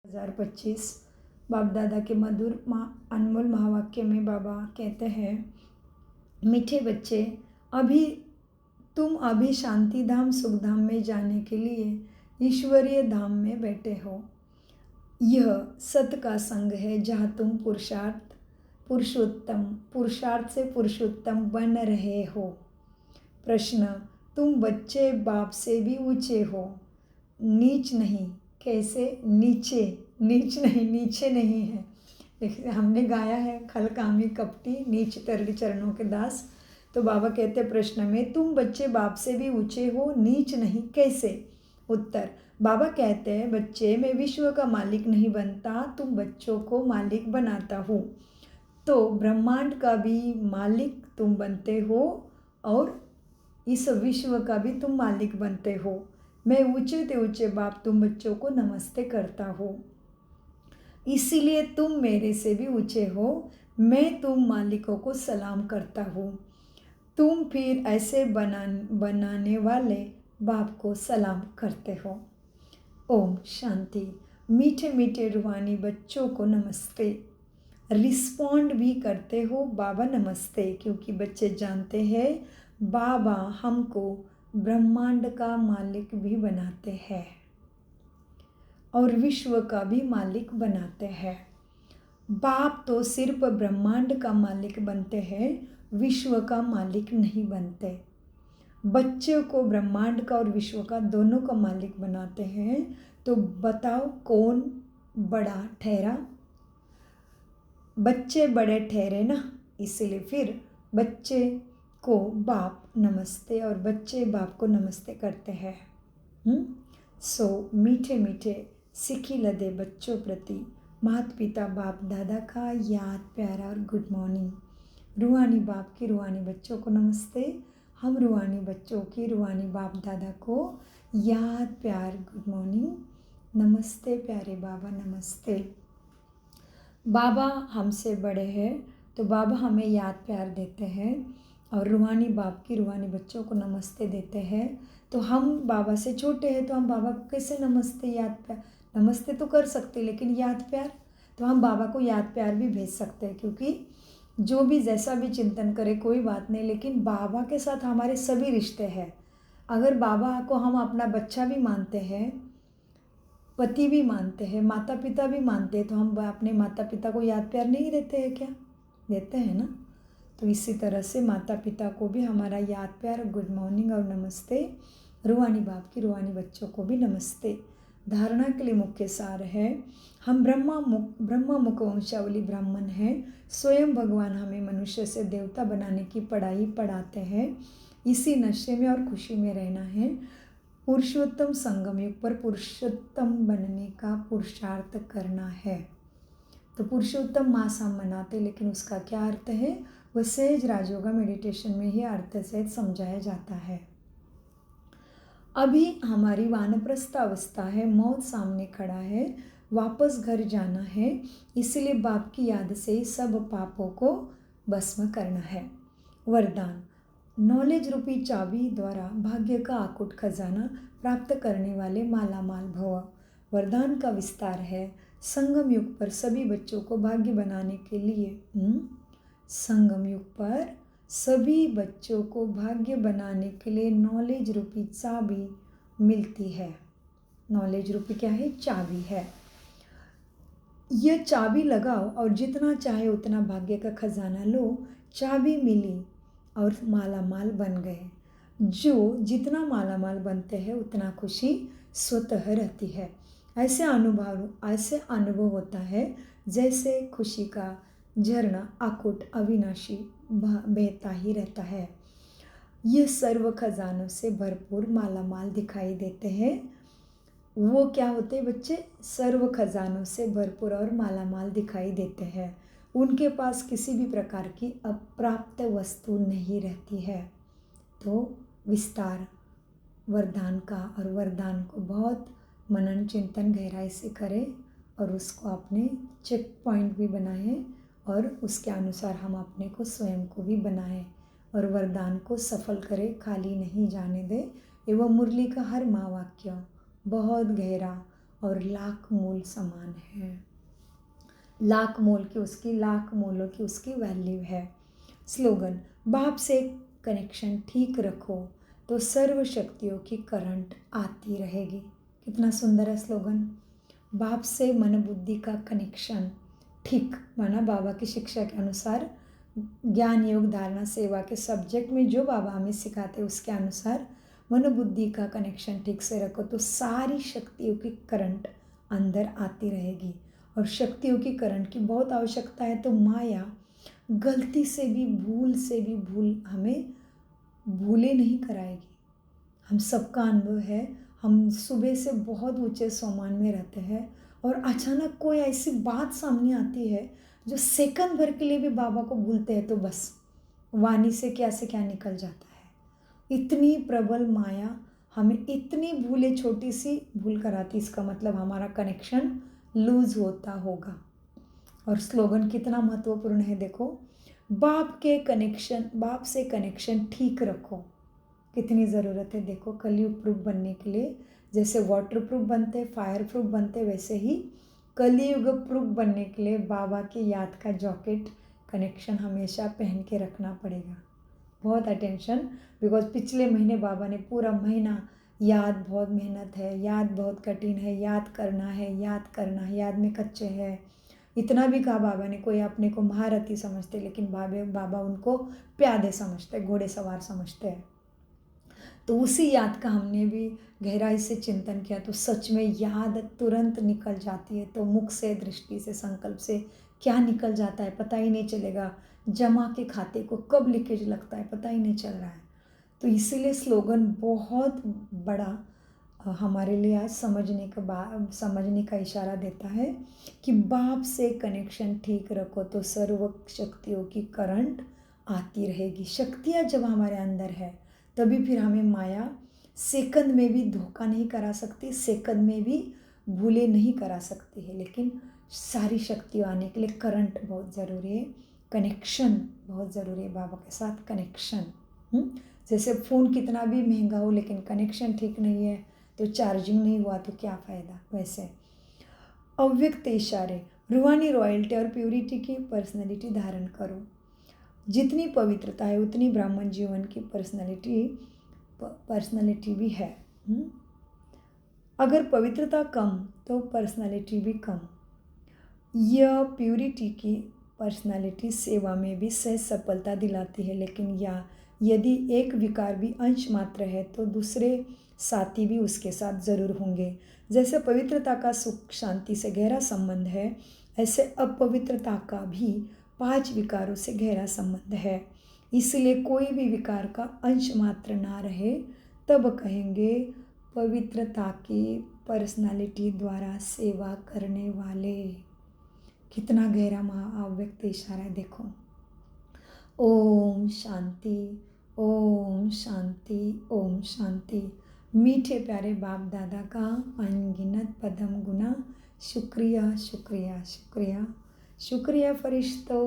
2025 बाप दादा के मधुर अनमोल महावाक्य में बाबा कहते हैं, मीठे बच्चे, तुम अभी शांति धाम सुख धाम में जाने के लिए ईश्वरीय धाम में बैठे हो। यह सत का संग है जहाँ तुम पुरुषार्थ से पुरुषोत्तम बन रहे हो। प्रश्न, तुम बच्चे बाप से भी ऊंचे हो, नीच नहीं। कैसे? नीचे नहीं है। हमने गाया है, खल कामी कपटी नीच तरली चरणों के दास। तो बाबा कहते प्रश्न में, तुम बच्चे बाप से भी ऊंचे हो, नीच नहीं। कैसे? उत्तर, बाबा कहते हैं, बच्चे, मैं विश्व का मालिक नहीं बनता, तुम बच्चों को मालिक बनाता हूँ। तो ब्रह्मांड का भी मालिक तुम बनते हो और इस विश्व का भी तुम मालिक बनते हो। मैं ऊंचे ते ऊंचे बाप तुम बच्चों को नमस्ते करता हूँ, इसीलिए तुम मेरे से भी ऊंचे हो। मैं तुम मालिकों को सलाम करता हूँ, तुम फिर ऐसे बनाने वाले बाप को सलाम करते हो। ओम शांति। मीठे मीठे रूहानी बच्चों को नमस्ते। रिस्पॉन्ड भी करते हो बाबा नमस्ते, क्योंकि बच्चे जानते हैं बाबा हमको ब्रह्मांड का मालिक भी बनाते हैं और विश्व का भी मालिक बनाते हैं। बाप तो सिर्फ ब्रह्मांड का मालिक बनते हैं, विश्व का मालिक नहीं बनते। बच्चों को ब्रह्मांड का और विश्व का दोनों का मालिक बनाते हैं। तो बताओ कौन बड़ा ठहरा? बच्चे बड़े ठहरे ना, इसलिए फिर बच्चे को बाप नमस्ते और बच्चे बाप को नमस्ते करते हैं। सो मीठे मीठे सिखी लदे बच्चों प्रति माता पिता बाप दादा का याद प्यारा और गुड मॉर्निंग। रूहानी बाप की रूहानी बच्चों को नमस्ते। हम रूहानी बच्चों की रूहानी बाप दादा को याद प्यार गुड मॉर्निंग। नमस्ते प्यारे बाबा, नमस्ते। बाबा हमसे बड़े हैं तो बाबा हमें याद प्यार देते हैं और रूहानी बाप की रूहानी बच्चों को नमस्ते देते हैं। तो हम बाबा से छोटे हैं तो हम बाबा को कैसे नमस्ते याद प्यार, नमस्ते तो कर सकते लेकिन याद प्यार, तो हम बाबा को याद प्यार भी भेज सकते हैं। क्योंकि जो भी जैसा भी चिंतन करे कोई बात नहीं, लेकिन बाबा के साथ हमारे सभी रिश्ते हैं। अगर बाबा को हम अपना बच्चा भी मानते हैं, पति भी मानते हैं, माता पिता भी मानते हैं, तो हम अपने माता पिता को याद प्यार नहीं देते हैं क्या? देते हैं ना। तो इसी तरह से माता पिता को भी हमारा याद प्यार, गुड मॉर्निंग और नमस्ते। रूहानी बाप की रूहानी बच्चों को भी नमस्ते। धारणा के लिए मुख्य सार है, हम ब्रह्मा मुख वंशावली ब्राह्मण हैं। स्वयं भगवान हमें मनुष्य से देवता बनाने की पढ़ाई पढ़ाते हैं। इसी नशे में और खुशी में रहना है। पुरुषोत्तम संगम युग पर पुरुषोत्तम बनने का पुरुषार्थ करना है। तो पुरुषोत्तम मास हम मनाते, लेकिन उसका क्या अर्थ है वह सहज राजयोगा मेडिटेशन में ही अर्थ सहित समझाया जाता है। अभी हमारी वानप्रस्थ अवस्था है, मौत सामने खड़ा है, वापस घर जाना है, इसलिए बाप की याद से ही सब पापों को भस्म करना है। वरदान, नॉलेज रूपी चाबी द्वारा भाग्य का अकूट खजाना प्राप्त करने वाले माला माल भव। वरदान का विस्तार है, संगम युग पर सभी बच्चों को भाग्य बनाने के लिए संगम युग पर सभी बच्चों को भाग्य बनाने के लिए नॉलेज रूपी चाबी मिलती है। नॉलेज रूपी क्या है? चाबी है। यह चाबी लगाओ और जितना चाहे उतना भाग्य का खजाना लो। चाबी मिली और माला माल बन गए। जो जितना माला माल बनते हैं उतना खुशी स्वतः रहती है। ऐसे अनुभव होता है जैसे खुशी का झरना अकूट अविनाशी बहता ही रहता है। ये सर्व खजानों से भरपूर माला माल दिखाई देते हैं। वो क्या होते हैं बच्चे? सर्व खजानों से भरपूर और माला माल दिखाई देते हैं। उनके पास किसी भी प्रकार की अप्राप्त वस्तु नहीं रहती है। तो विस्तार वरदान का, और वरदान को बहुत मनन चिंतन गहराई से करें और उसको अपने चेक पॉइंट भी बनाएं और उसके अनुसार हम अपने को स्वयं को भी बनाएं और वरदान को सफल करें, खाली नहीं जाने दें। एवं मुरली का हर महावाक्य बहुत गहरा और लाख मूल समान है। लाख मोल की उसकी, लाख मोलों की उसकी वैल्यू है। स्लोगन, बाप से कनेक्शन ठीक रखो तो सर्व शक्तियों की करंट आती रहेगी। कितना सुंदर है स्लोगन। बाप से मन बुद्धि का कनेक्शन ठीक, माना बाबा की शिक्षा के अनुसार, ज्ञान योग धारणा सेवा के सब्जेक्ट में जो बाबा हमें सिखाते उसके अनुसार मन बुद्धि का कनेक्शन ठीक से रखो तो सारी शक्तियों की करंट अंदर आती रहेगी। और शक्तियों की करंट की बहुत आवश्यकता है, तो माया गलती से भी भूल से भी हमें भूले नहीं कराएगी। हम सबका अनुभव है, हम सुबह से बहुत ऊंचे सोमान में रहते हैं और अचानक कोई ऐसी बात सामने आती है जो सेकंड भर के लिए भी बाबा को भूलते हैं तो बस वाणी से क्या निकल जाता है। इतनी प्रबल माया हमें इतनी भूले, छोटी सी भूल कराती, इसका मतलब हमारा कनेक्शन लूज होता होगा। और स्लोगन कितना महत्वपूर्ण है देखो, बाप से कनेक्शन ठीक रखो। कितनी ज़रूरत है देखो कलयुग प्रूफ बनने के लिए। जैसे वाटर प्रूफ बनते, फायर प्रूफ बनते, वैसे ही कलयुग प्रूफ बनने के लिए बाबा की याद का जैकेट कनेक्शन हमेशा पहन के रखना पड़ेगा। बहुत अटेंशन, बिकॉज पिछले महीने बाबा ने पूरा महीना याद बहुत मेहनत है, याद बहुत कठिन है, याद करना है, याद में कच्चे है, इतना भी कहा बाबा ने। कोई अपने को महारथी समझते, लेकिन बाबा उनको प्यादे समझते, घोड़े सवार समझते हैं। तो उसी याद का हमने भी गहराई से चिंतन किया तो सच में याद तुरंत निकल जाती है। तो मुख से, दृष्टि से, संकल्प से क्या निकल जाता है पता ही नहीं चलेगा। जमा के खाते को कब लीकेज लगता है पता ही नहीं चल रहा है। तो इसीलिए स्लोगन बहुत बड़ा हमारे लिए आज समझने का इशारा देता है कि बाप से कनेक्शन ठीक रखो तो सर्व शक्तियों की करंट आती रहेगी। शक्तियाँ जब हमारे अंदर है तभी फिर हमें माया सेकंड में भी धोखा नहीं करा सकती, सेकंड में भी भूले नहीं करा सकती है। लेकिन सारी शक्तियाँ आने के लिए करंट बहुत ज़रूरी है, कनेक्शन बहुत ज़रूरी है, बाबा के साथ कनेक्शन। जैसे फ़ोन कितना भी महंगा हो लेकिन कनेक्शन ठीक नहीं है तो चार्जिंग नहीं हुआ तो क्या फ़ायदा। वैसे अव्यक्त इशारे, रूहानी रॉयल्टी और प्योरिटी की पर्सनैलिटी धारण करो। जितनी पवित्रता है उतनी ब्राह्मण जीवन की पर्सनैलिटी भी है। अगर पवित्रता कम तो पर्सनैलिटी भी कम। यह प्योरिटी की पर्सनैलिटी सेवा में भी सहज सफलता दिलाती है, लेकिन यदि एक विकार भी अंश मात्र है तो दूसरे साथी भी उसके साथ ज़रूर होंगे। जैसे पवित्रता का सुख शांति से गहरा संबंध है, ऐसे अपवित्रता का भी 5 विकारों से गहरा संबंध है। इसलिए कोई भी विकार का अंश मात्र ना रहे तब कहेंगे पवित्रता की पर्सनालिटी द्वारा सेवा करने वाले। कितना गहरा अव्यक्त इशारा है देखो। ओम शांति, ओम शांति, ओम शांति। मीठे प्यारे बाप दादा का अनगिनत पदम गुना शुक्रिया शुक्रिया शुक्रिया शुक्रिया फरिश्तों।